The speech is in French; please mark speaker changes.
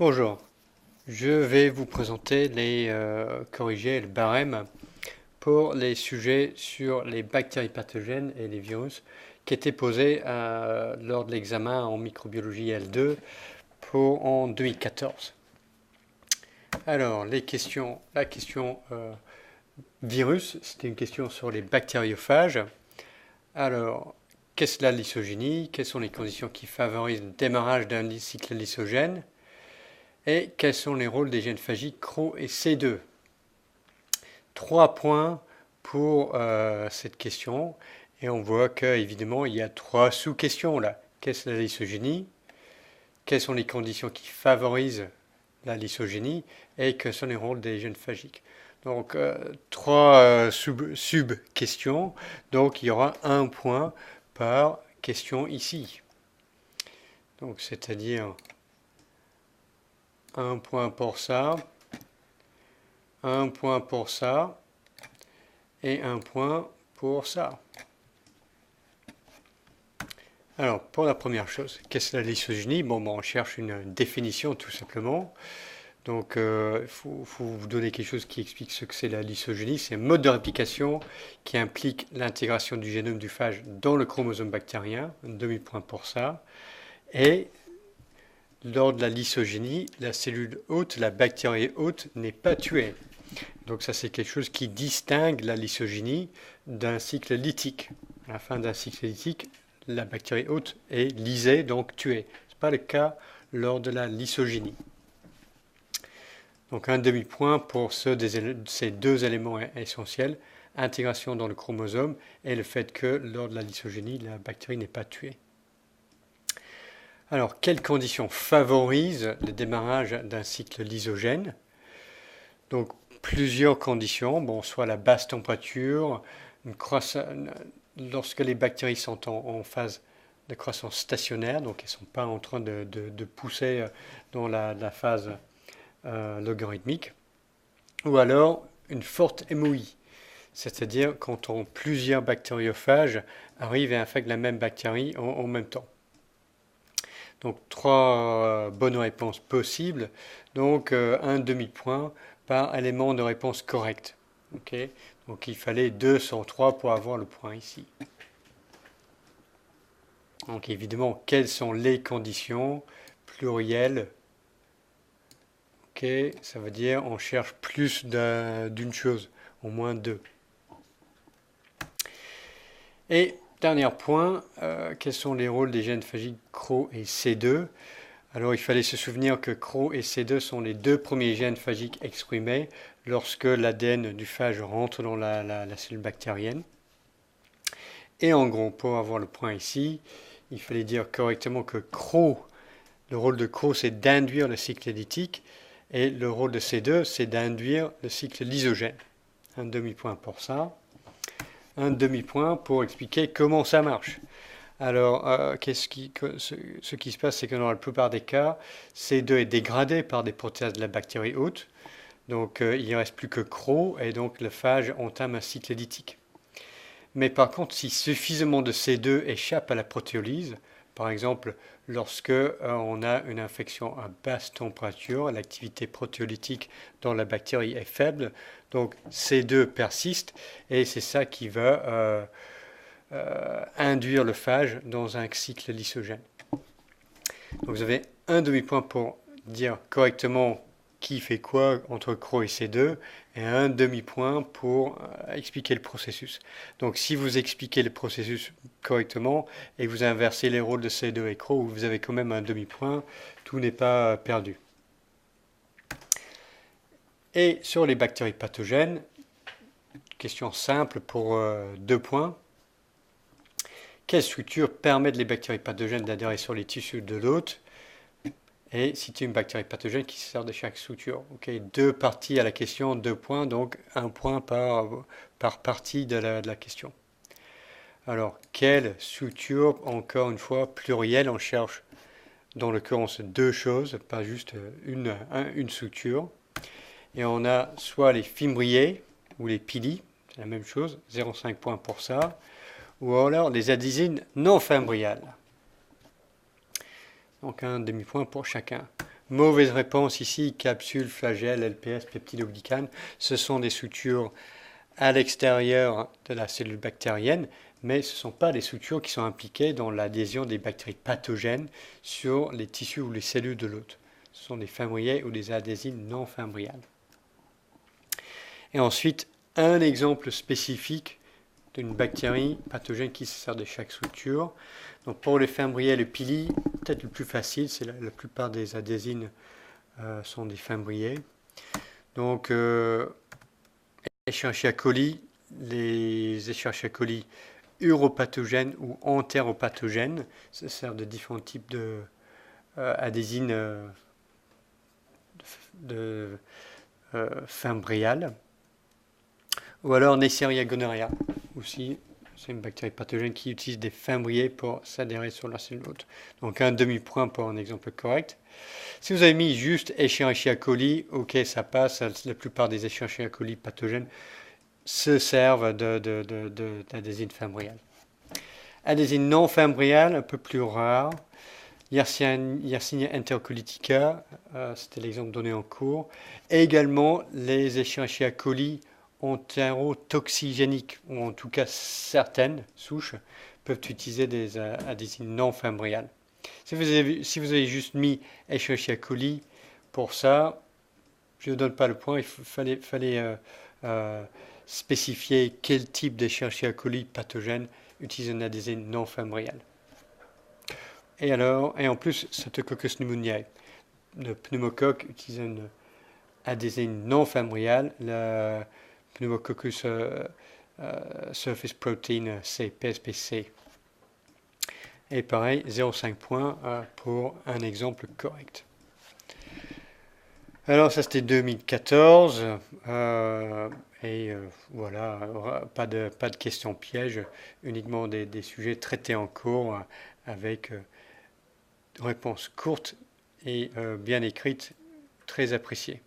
Speaker 1: Bonjour, je vais vous présenter les corrigés et le barème pour les sujets sur les bactéries pathogènes et les virus qui étaient posés lors de l'examen en microbiologie L2 en 2014. Alors, la question virus, c'était une question sur les bactériophages. Alors, qu'est-ce la lysogénie? Quelles sont les conditions qui favorisent le démarrage d'un cycle lysogène? Et quels sont les rôles des gènes phagiques CRO et C2? 3 points pour cette question. Et on voit qu'évidemment, il y a 3 sous-questions là. Qu'est-ce la lysogénie? Quelles sont les conditions qui favorisent la lysogénie? Et quels sont les rôles des gènes phagiques? Donc, 3 sub-questions. Donc, il y aura 1 point par question ici. Donc, c'est-à-dire 1 point pour ça, 1 point pour ça, et 1 point pour ça. Alors, pour la première chose, qu'est-ce que la lysogénie? Bon, on cherche une définition tout simplement. Donc, il faut vous donner quelque chose qui explique ce que c'est la lysogénie. C'est un mode de réplication qui implique l'intégration du génome du phage dans le chromosome bactérien, un demi-point pour ça. Et lors de la lysogénie, la cellule hôte, la bactérie hôte, n'est pas tuée. Donc ça, c'est quelque chose qui distingue la lysogénie d'un cycle lytique. À la fin d'un cycle lytique, la bactérie hôte est lysée, donc tuée. Ce n'est pas le cas lors de la lysogénie. Donc un demi-point pour ces 2 éléments essentiels, intégration dans le chromosome et le fait que lors de la lysogénie, la bactérie n'est pas tuée. Alors, quelles conditions favorisent le démarrage d'un cycle lysogène? Donc, plusieurs conditions, bon, soit la basse température, lorsque les bactéries sont en phase de croissance stationnaire, donc elles ne sont pas en train de pousser dans la phase logarithmique, ou alors une forte hémorragie, c'est-à-dire quand plusieurs bactériophages arrivent et infectent la même bactérie en même temps. Donc 3 bonnes réponses possibles, donc un demi-point par élément de réponse correcte. Okay, donc il fallait 2 sur 3 pour avoir le point ici. Donc évidemment, quelles sont les conditions plurielles? Ok, ça veut dire on cherche plus d'une chose, au moins 2. Et dernier point, quels sont les rôles des gènes phagiques CRO et C2? Alors il fallait se souvenir que CRO et C2 sont les 2 premiers gènes phagiques exprimés lorsque l'ADN du phage rentre dans la cellule bactérienne. Et en gros, pour avoir le point ici, il fallait dire correctement que CRO, le rôle de CRO, c'est d'induire le cycle lytique, et le rôle de C2, c'est d'induire le cycle lysogène. Un demi-point pour ça. Un demi-point pour expliquer comment ça marche. Alors, ce qui se passe, c'est que dans la plupart des cas, C2 est dégradé par des protéases de la bactérie hôte. Donc, il ne reste plus que CRO, et donc le phage entame un cycle lytique. Mais par contre, si suffisamment de C2 échappe à la protéolyse, par exemple, lorsque on a une infection à basse température, l'activité protéolytique dans la bactérie est faible, donc C2 persiste, et c'est ça qui va induire le phage dans un cycle lysogène. Donc vous avez un demi-point pour dire correctement qui fait quoi entre CRO et C2, et un demi-point pour expliquer le processus. Donc si vous expliquez le processus correctement et vous inversez les rôles de C2 et CRO, vous avez quand même un demi-point, tout n'est pas perdu. Et sur les bactéries pathogènes, question simple pour 2 points. Quelle structure permet les bactéries pathogènes d'adhérer sur les tissus de l'hôte? Et citer une bactérie pathogène qui sert de chaque structure. Okay, 2 parties à la question, 2 points, donc 1 point par partie de la question. Alors, quelle structure, encore une fois, plurielle, on cherche dans l'occurrence 2 choses, pas juste une structure. Et on a soit les fimbriés ou les pili, c'est la même chose, 0,5 points pour ça, ou alors les adhésines non fimbriales. Donc un demi-point pour chacun. Mauvaise réponse ici, capsule, flagelle, LPS, peptidoglycane. Ce sont des sutures à l'extérieur de la cellule bactérienne, mais ce ne sont pas des sutures qui sont impliquées dans l'adhésion des bactéries pathogènes sur les tissus ou les cellules de l'hôte. Ce sont des fimbriae ou des adhésines non fimbriales. Et ensuite, un exemple spécifique d'une bactérie pathogène qui se sert de chaque suture. Donc pour les fimbriae, le pili, peut-être le plus facile, c'est la plupart des adhésines sont des fimbriae. Donc Escherichia coli, les Escherichia coli uropathogènes ou entéropathogènes, ça sert de différents types de adhésines fimbriales. Ou alors Neisseria gonorrhea, aussi, c'est une bactérie pathogène qui utilise des fimbriae pour s'adhérer sur la cellule hôte. Donc un demi-point pour un exemple correct. Si vous avez mis juste Escherichia coli, ok, ça passe. La plupart des Escherichia coli pathogènes se servent d'adhésine fimbriale. Adhésine non fimbriale, un peu plus rare. Yersinia enterocolitica, c'était l'exemple donné en cours. Et également les Escherichia coli entérotoxigéniques, ou en tout cas certaines souches, peuvent utiliser des adhésines non fimbriales. Si vous avez juste mis Escherichia coli pour ça, je ne donne pas le point, il fallait spécifier quel type d'Escherichia coli pathogène utilise une adhésine non fimbriale. Et en plus, Streptococcus pneumoniae, le pneumocoque utilise une adhésine non fimbriale, le Pneumococcus surface protein C, PSPC. Et pareil, 0,5 points pour un exemple correct. Alors ça c'était 2014, voilà, pas de questions pièges, uniquement des sujets traités en cours avec réponses courtes et bien écrites, très appréciées.